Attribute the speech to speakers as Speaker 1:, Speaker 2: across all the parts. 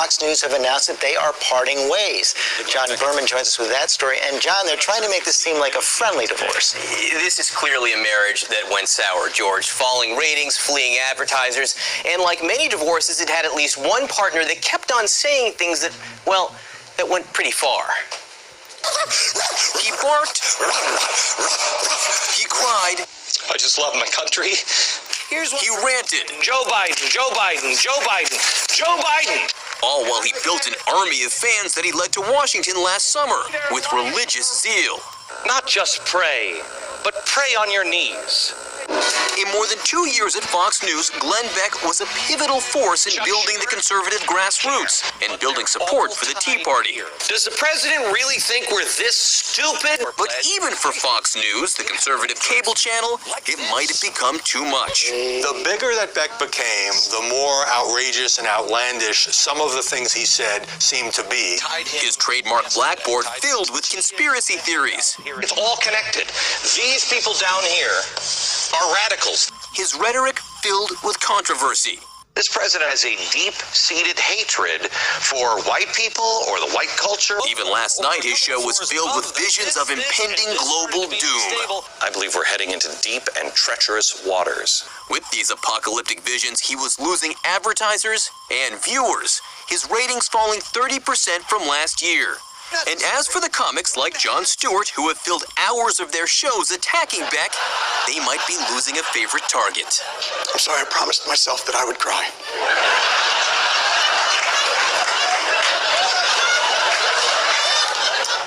Speaker 1: Fox News have announced that they are parting ways. John Berman joins us with that story. And John, they're trying to make this seem like a friendly divorce.
Speaker 2: This is clearly a marriage that went sour, George. Falling ratings, fleeing advertisers, and like many divorces, it had at least one partner that kept on saying things that, well, that went pretty far. He barked. He cried.
Speaker 3: I just love my country.
Speaker 2: Here's what he ranted.
Speaker 3: Joe Biden, Joe Biden, Joe Biden, Joe Biden.
Speaker 2: All while he built an army of fans that he led to Washington last summer with religious zeal.
Speaker 3: Not just pray, but pray on your knees.
Speaker 2: In more than 2 years at Fox News, Glenn Beck was a pivotal force in building the conservative grassroots and building support for the Tea Party.
Speaker 3: Does the president really think we're this stupid?
Speaker 2: But even for Fox News, the conservative cable channel, it might have become too much.
Speaker 4: The bigger that Beck became, the more outrageous and outlandish some of the things he said seemed to be.
Speaker 2: His trademark blackboard filled with conspiracy theories.
Speaker 3: It's all connected. These people down here are radicals.
Speaker 2: His rhetoric filled with controversy.
Speaker 3: This president has a deep-seated hatred for white people or the white culture.
Speaker 2: Even last night, his show was filled with visions of impending global doom.
Speaker 3: I believe we're heading into deep and treacherous waters.
Speaker 2: With these apocalyptic visions, he was losing advertisers and viewers, his ratings falling 30% from last year. And as for the comics like Jon Stewart, who have filled hours of their shows attacking Beck, they might be losing a favorite target.
Speaker 4: I'm sorry, I promised myself that I would cry.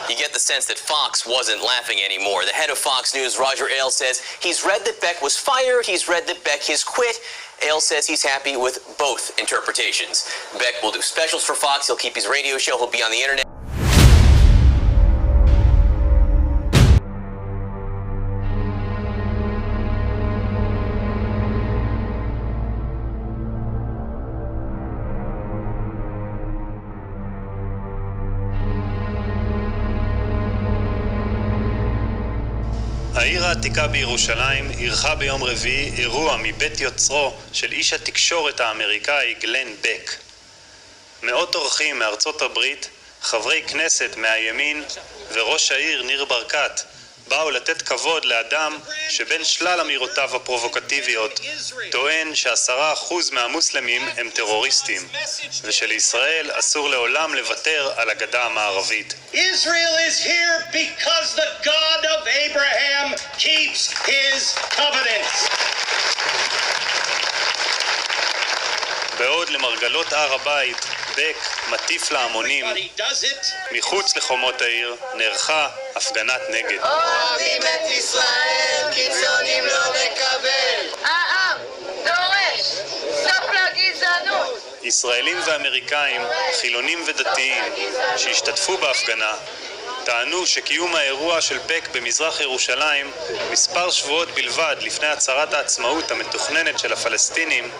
Speaker 2: You get the sense that Fox wasn't laughing anymore. The head of Fox News, Roger Ailes, says he's read that Beck was fired, he's read that Beck has quit. Ailes says he's happy with both interpretations. Beck will do specials for Fox, he'll keep his radio show, he'll be on the internet.
Speaker 5: העיר העתיקה בירושלים אירחה ביום רביעי אירוע מבית יוצרו של איש התקשורת האמריקאי גלן בק. מאות אורחים מארצות הברית, חברי כנסת מהימין וראש העיר ניר ברקת באו לתת כבוד לאדם שבין שלל אמירותיו הפרובוקטיביות טוען ש10% מהמוסלמים הם טרוריסטים ושלישראל אסור לעולם לוותר על הגדה המערבית.
Speaker 6: Israel is here because the God of Abraham keeps his covenants.
Speaker 5: בעוד למרגלות הר הבית, בק מטיף להמונים, מחוץ לחומות העיר נערכה הפגנת נגד.
Speaker 7: אוהבים את ישראל, קיצונים לא נקבל. העם דורש סוף לגזענות.
Speaker 5: ישראלים ואמריקאים, חילונים ודתיים, שהשתתפו בהפגנה, טענו שקיום האירוע של בק במזרח ירושלים מספר שבועות בלבד לפני הצהרת העצמאות המתוכננת של הפלסטינים,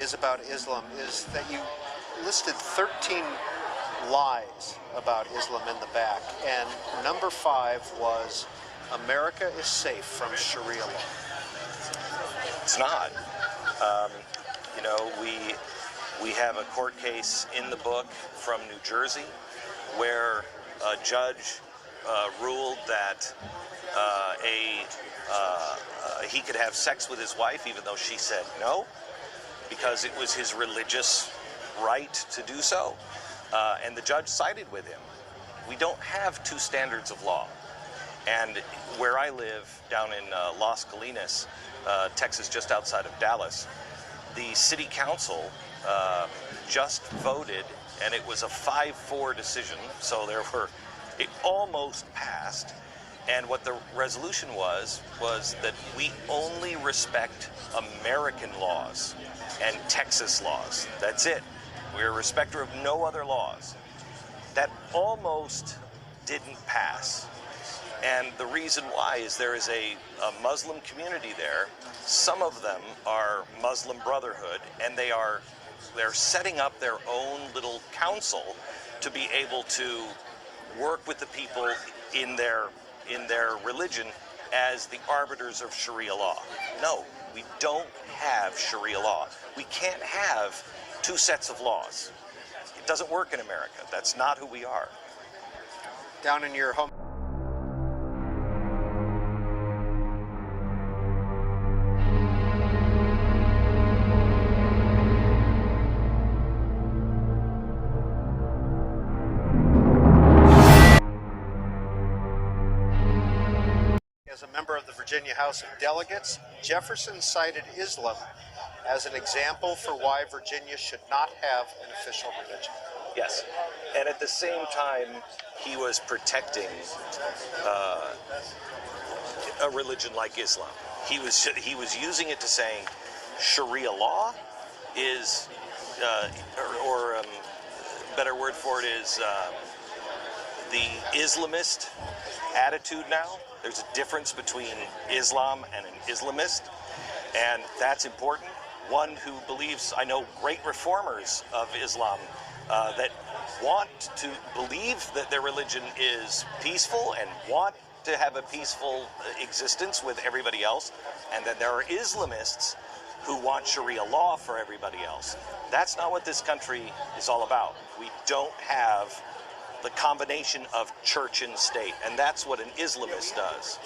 Speaker 8: is about Islam is that you listed 13 lies about Islam in the back, and number 5 was America is safe from Sharia law.
Speaker 9: It's not. You know, we have a court case in the book from New Jersey where a judge ruled that he could have sex with his wife even though she said no, because it was his religious right to do so. And the judge sided with him. We don't have two standards of law. And where I live, down in Las Colinas, Texas, just outside of Dallas, the city council just voted, and it was a 5-4 decision, so it almost passed. And what the resolution was that we only respect American laws and Texas laws. That's it. We're a respecter of no other laws. That almost didn't pass. And the reason why is there is a Muslim community there. Some of them are Muslim Brotherhood, and they are they're setting up their own little council to be able to work with the people in their religion as the arbiters of Sharia law. No, we don't have Sharia law. We can't have two sets of laws. It doesn't work in America. That's not who we are.
Speaker 8: Down in your home. As a member of the Virginia House of Delegates, Jefferson cited Islam as an example for why Virginia should not have an official religion.
Speaker 9: Yes, and at the same time, he was protecting a religion like Islam. He was using it to saying Sharia law is, or better word for it is the Islamist attitude now. There's a difference between Islam and an Islamist, and that's important. One who believes, I know great reformers of Islam that want to believe that their religion is peaceful and want to have a peaceful existence with everybody else, and then there are Islamists who want Sharia law for everybody else. That's not what this country is all about. We don't have the combination of church and state, and that's what an Islamist does.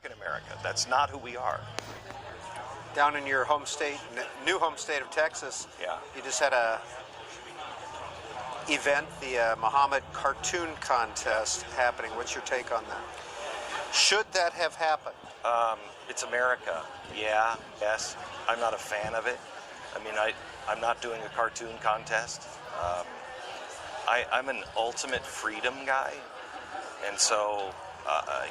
Speaker 9: In America, that's not who we are.
Speaker 8: Down in your home state, new home state of Texas,
Speaker 9: Yeah.
Speaker 8: you just had a event, the Muhammad Cartoon Contest happening. What's your take on that? Should that have happened?
Speaker 9: It's America. Yeah, yes. I'm not a fan of it. I mean, I'm not doing a cartoon contest. I'm an ultimate freedom guy. And so,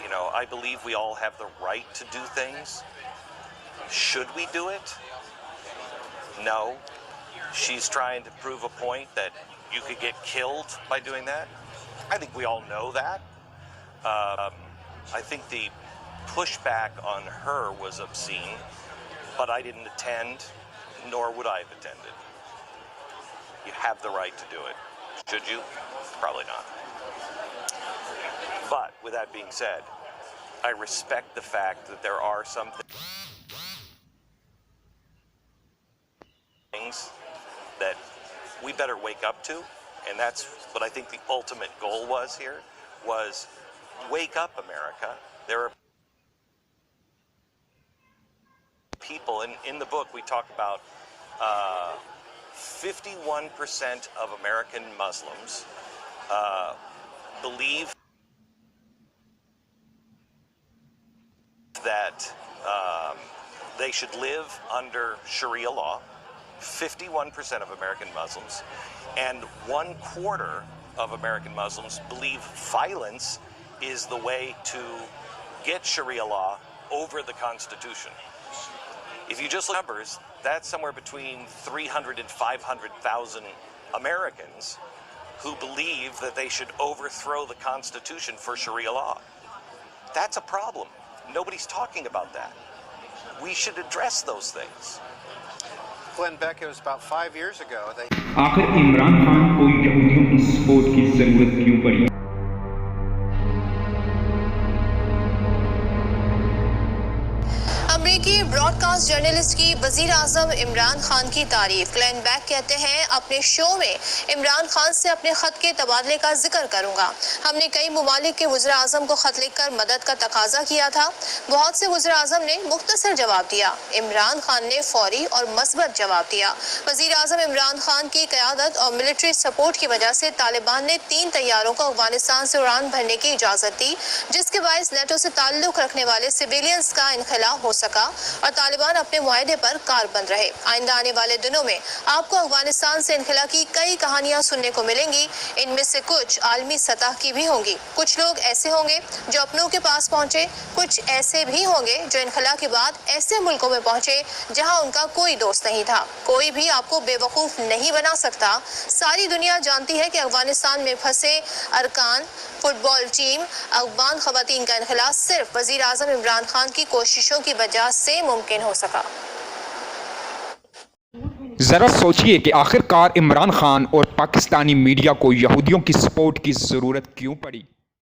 Speaker 9: you know, I believe we all have the right to do things. Should we do it? No. She's trying to prove a point that you could get killed by doing that. I think we all know that. I think the pushback on her was obscene, but I didn't attend, nor would I have attended. You have the right to do it. Should you? Probably not. But with that being said, I respect the fact that there are some things that we better wake up to, and that's what I think the ultimate goal was here, was wake up, America. There are people, in the book we talk about 51% of American Muslims believe that they should live under Sharia law. 51% of American Muslims, and 1/4 of American Muslims believe violence is the way to get Sharia law over the Constitution. If you just look at numbers, that's somewhere between 300 and 500,000 Americans who believe that they should overthrow the Constitution for Sharia law. That's a problem. Nobody's talking about that. We should address those things.
Speaker 8: Glenn Beck, it was about 5 years ago.
Speaker 10: आखिर इमरान खान को यहूदियों की support की जरूरत क्यों पड़ी?
Speaker 11: अमेरिकी broadcast journalist की वजीर आजम इमरान खान की तारीफ। ग्लेन बैक कहते हैं, अपने शो में इमरान खान से अपने खत के तबादले का जिक्र करूंगा। हमने कई मुमालिक के वज़ीर आज़म को खत लिखकर मदद का तकाजा किया था। बहुत से वज़ीर आज़म ने मुख्तसर जवाब दिया। इमरान खान ने फौरी और मस्बत जवाब दिया। वज़ीर आज़म इमरान खान की क़यादत और मिलिट्री सपोर्ट की वजह से तालिबान ने 3 तैयारों को अफगानिस्तान से उड़ान भरने की इजाज़त दी, जिसके बायस नेटो से ताल्लुक़ रखने वाले सिविलियंस का इनखला हो सका और तालिबान अपने मुआहदे पर कारबंद रहे। आइंदा आने वाले दिनों में आपको अफगानिस्तान से इनखला की कई कहानियां सुनने को मिलेंगी। इनमें से कुछ आलमी सतह की भी होंगी। कुछ लोग ऐसे होंगे जो अपनों के पास पहुंचे, कुछ ऐसे भी होंगे जो इनखला के बाद ऐसे मुल्कों में पहुंचे जहां उनका कोई दोस्त नहीं था। कोई भी आपको बेवकूफ नहीं बना सकता। सारी दुनिया जानती है कि अफगानिस्तान में फंसे अरकान फुटबॉल टीम अफगान खवातीन का इनखला सिर्फ वजीर आजम इमरान खान की कोशिशों की वजह से मुमकिन हो सका।
Speaker 10: ज़रा सोचिए कि आखिरकार इमरान खान और पाकिस्तानी मीडिया को यहूदियों की सपोर्ट की ज़रूरत क्यों पड़ी।